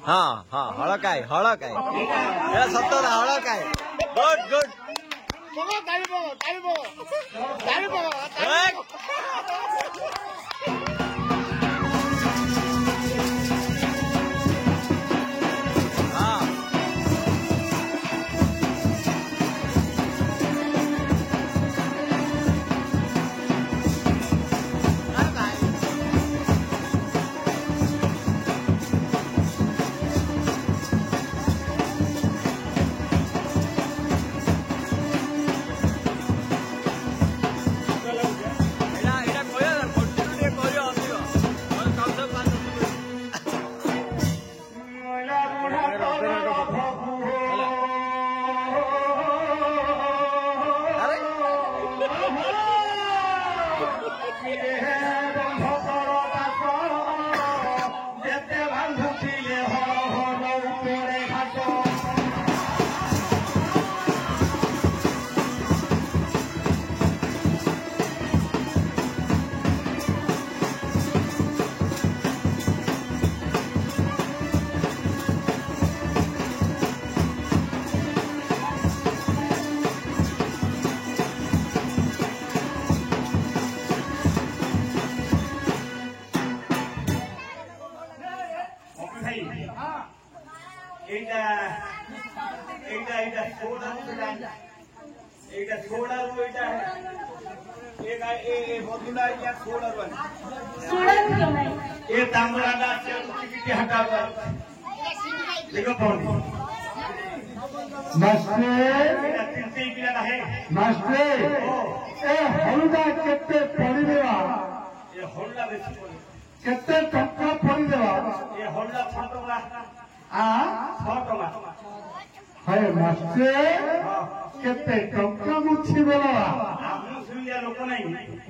हाँ हाँ हड़काई एरा सत्य हड़काई गुड गुड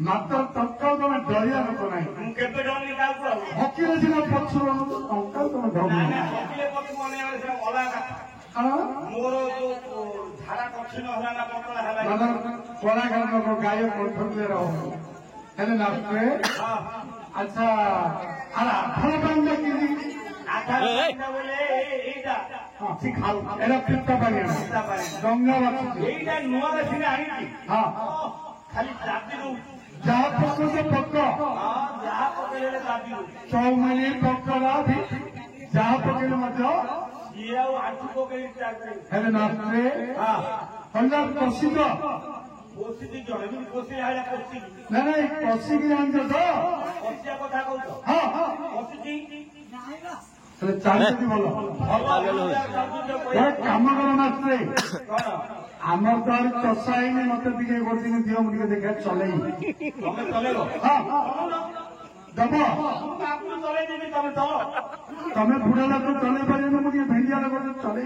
मात्र टंका तुम डरिया लोक ना हकीरे सीना पक्षर टंका तुम डर कलाकार गाय कंठे रहे नाचे अच्छा आधार पानी एरा पिता पानी गंगा हाँ जहाँ पक से पक चौमनी पकड़ा भी जहाँ पकड़े नाचे हल्ला प्रसिद्ध ना ना कषिकी जान तो हाँ चालती भल कम कर नाचे आमर तो चषा है मत गोटे दिन दिव मुझे देखा चल दब तमें बुढ़ा लोग चल पारे मुझे भेड़िया लोग चल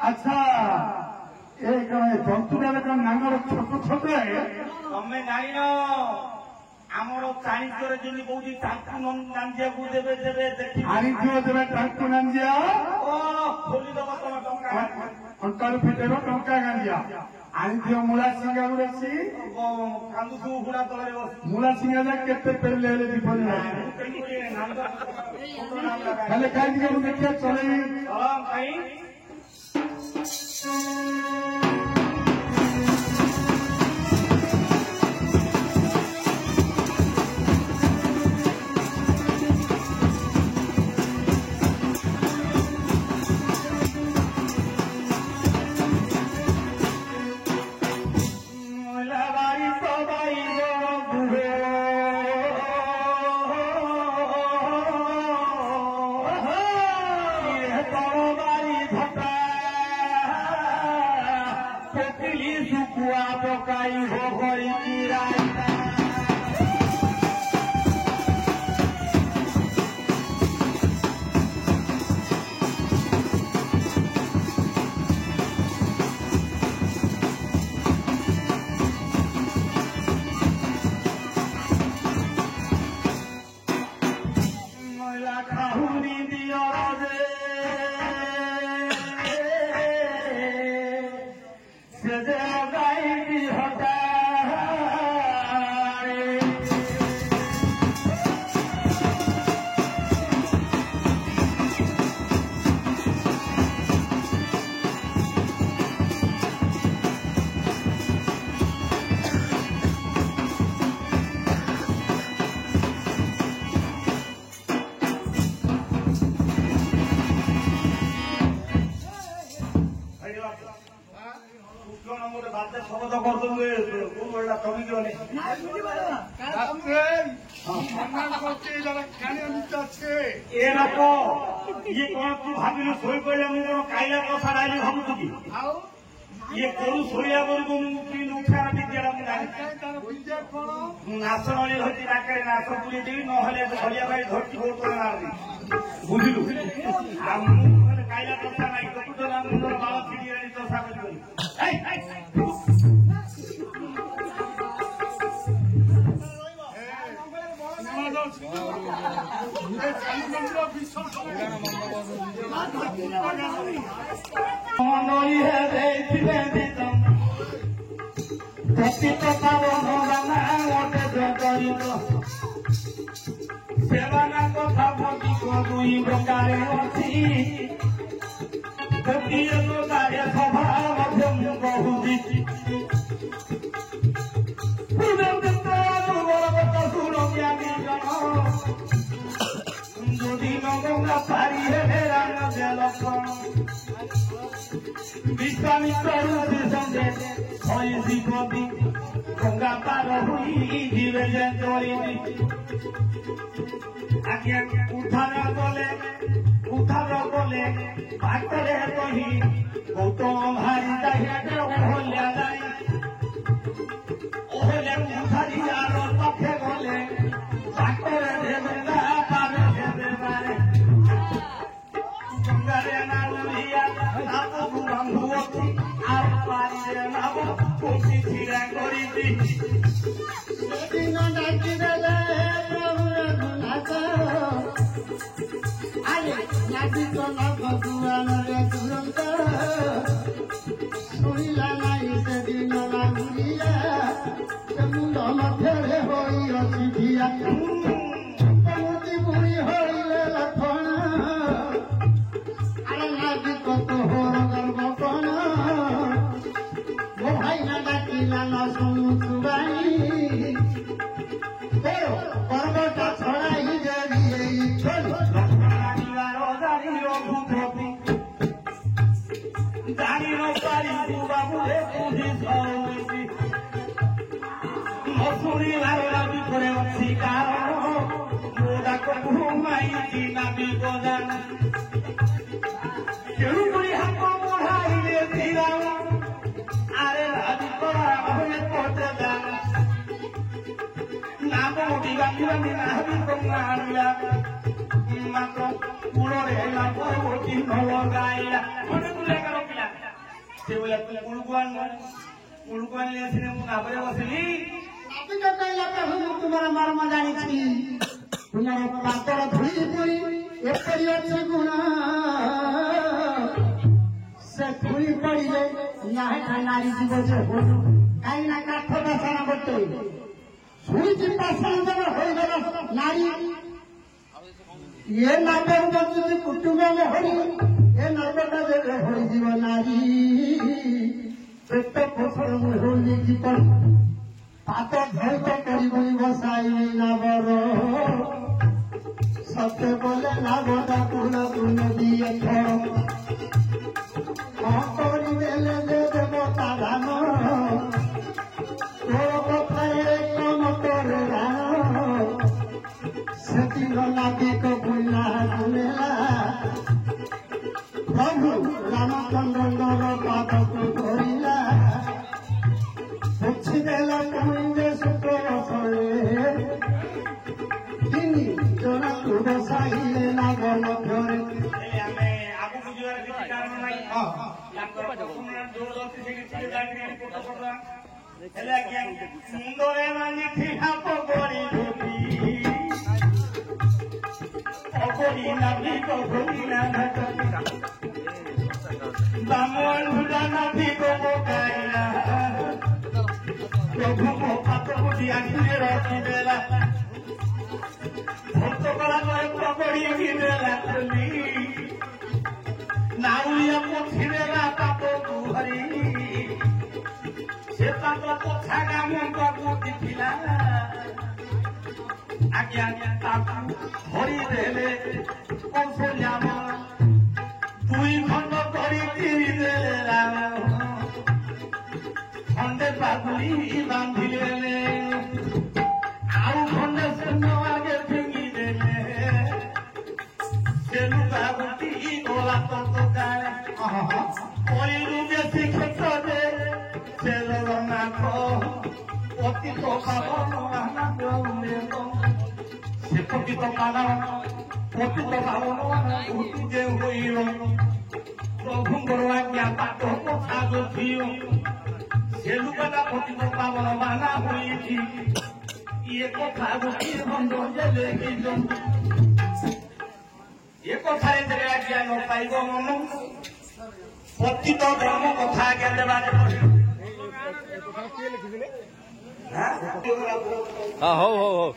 अच्छा ये जंतुटा नांगर छोट छोट है तमें जान आमर चाणिक्य जमी कौन टांकु नांजिया को देवे देवे आणिक्य देवे टांकु नांजिया अंतर फिटेर टंका गांजिया आणिक्य मूला सिंगा गुड़े मूला सिंगा केते पेले दीपन कहीं देखिए चले শপথ করতো বললা তুমি কি বলে এরা তো ইয়ে কোন তুই ভাবিলু শোই করলে আমি কোন কাইলা কথা রাইলি ভাবুଛୁ কি ইয়ে করু শোয়া বলবো মুক্তি উঠা বিদ্যাটা ମୁଁ ଜାଣିଛି ନାଚ ନଳି ଧରିଛି ଡାକରେ ନାଚ ବୁଲି ଦେବି ନହେଲେ ଧରିଆ ଭାଇ ଧରିଛି ବହୁତ ବୁଝିଲୁ ଆଉ ମୁଁ କାଇଲା କଥା ନାଇଁ କପୁଟ ମୋର ବାଳ ଛିଡ଼ିଗଲାଣି ତ ସାଗର ମନଳି ହେଇଥିବେ ପ୍ରତୀତ ପାବନ ବାନା ଗୋଟେ ଜଗରିତ ସେବାନା କଥା ଭୋଜିକ ଦୁଇ ପ୍ରକାରେ ଅଛି ଗୋଟିଏ ପ୍ରକାରେ ସଭା ମଧ୍ୟ ମୁଁ କହୁଛି যদি নগঙ্গা পারি হেলে রাম লক্ষণ বিশ্বামিত্র সঙ্গে শৈশী গঙ্গা পার হই জীবে যে চলিনি আজ্ঞা উদ্ধার বলে বাটরে কহি গৌতম ভারি দাহিয়াতে ওহল্যা যাই ওহলে উদ্ধারি আর পক্ষে গলে বাটরে দেবে না পাবে দেবে পারে গঙ্গারে না লুলিয়া আপু বন্ধু আর পারিলে নাম কোটি ছিড়া করিতি সেদিন ডাকি দেলে নাচ আরে নাচি তো নগদুয়ানরে তুরন্ত শুনিলা নাই সেদিন না ঘুরিয়া সে মুন্ড মধ্যে হই অছি ধিয়া মুতি বুড়ি হইলে লক্ষণ আরে নাচি কত হর গর্ব কোন ମୋ ଭାଇ ନା ଡାକିଲା ନ ଶୁଣୁଛୁ ବାଣୀ ପର୍ବଟା ଛଡ଼ାଇ ଦେବି ଏଇ ଜାଣି ନ ପାରିବୁ ବାବୁରେ ବୁଝି ସଉସି ନ ଶୁଣିବାର ଭିତରେ ଅଛି କାରଣ ମୋ ଡାକକୁ ମାଇଛି ନାବି ଗଜାନ ତେଣୁକରି ହାତ ବଢ଼ାଇଲେ ଧୀରା আরে রাজি করা হলে পড়তে যান না মোটি গান্ধী নাহি গঙ্গা আনলা মাত্র কুড়রে এলা পরবর্তী নল গাইলা মনে তুলে গেল পিলা সে বলে তুই কুড়ুকুয়ান নিয়ে আসিনি মু নাপরে বসিলি আপনি তো কইলা প্রভু তোমার মর্ম জানিছি তোমার পাতর ধুই পুরি এপরি আছে গুণ সে ধুই পড়িলে নারী জীব যে হল কাই না কাঠ বাসনা করতে শুনেছি বাসনা হয়ে গেল নারী এ নাটক যদি কুটুম্ব হরি এ নাটকটা যে হয়েଯିବ নারী পেট ফসল হলি জীবন পাত ধৈর্য করিবই বসাই না বড় সত্য বলে না বড় কুল কুল দিয়ে ছড় করিবেলে দেব তারান তোর কথায় কম করে সেদিন নাবিক বুলা শুনেলা প্রভু রামচন্দ্রর পাদକୁ ধরিলা বুঝিদেলা কুইন্দে শুক্রবসরে তিনি জনକୁ বসাইলে নাগন ঘরে ଆମେ ଆଗକୁ ଯିବାର କିଛି କାରଣ ନାହିଁ ହେଲେ ଆଜ୍ଞା ସୁନ୍ଦର ମାନେ ଠିହାପ କରି ଅଗରି ନାଭି କହରି ନା ବାମନ ଭୁଲା ନାଭି କଇଲା ପ୍ରଭୁ ମୋ ପାପକୁ ଦିଆଖିରେ ରଖିଦେଲା ଭକ୍ତ କଲା ପରେ ପକଡ଼ି ଦେଲା ଖୋଲି নাউলিয়া পথিরেরা পাপକୁ হরি সে পাপ কথা গামକୁ দিଥିଲା আজ্ঞা তাକୁ হরি দেলে কৌশল্যাম দুই খণ্ড କରି দেলে রাম খণ্ডে ବାଟ ତୋକାଳେ କଳିରୁ ବେଶୀ କ୍ଷେତ୍ରରେ ସେ ଜଗନ୍ନାଥ ପତିତ ପାବନ ସେ ପତିତ ପାବନ ପତିତ ପାବନ ଯେ ହୋଇର ପ୍ରଭୁଙ୍କର ଆଜ୍ଞା ବାଟ କଥା ଝିଅ ସେ ଲୁଗାଟା ପତିତ ପାବନ ବାନା ହୋଇଛି ଇଏ କଥା ଗୋଟିଏ ବନ୍ଧ ଯେ ଲେଖିଛନ୍ତି ଏ କଥାରେ ଦେଲେ ଆଜ୍ଞା ନ ପାଇବ ମନ ପତିତ ଧର୍ମ କଥା ଆଜ୍ଞା ଦେବାରେ ପଡ଼ିବ ହଁ ହଉ ହଉ ହଉ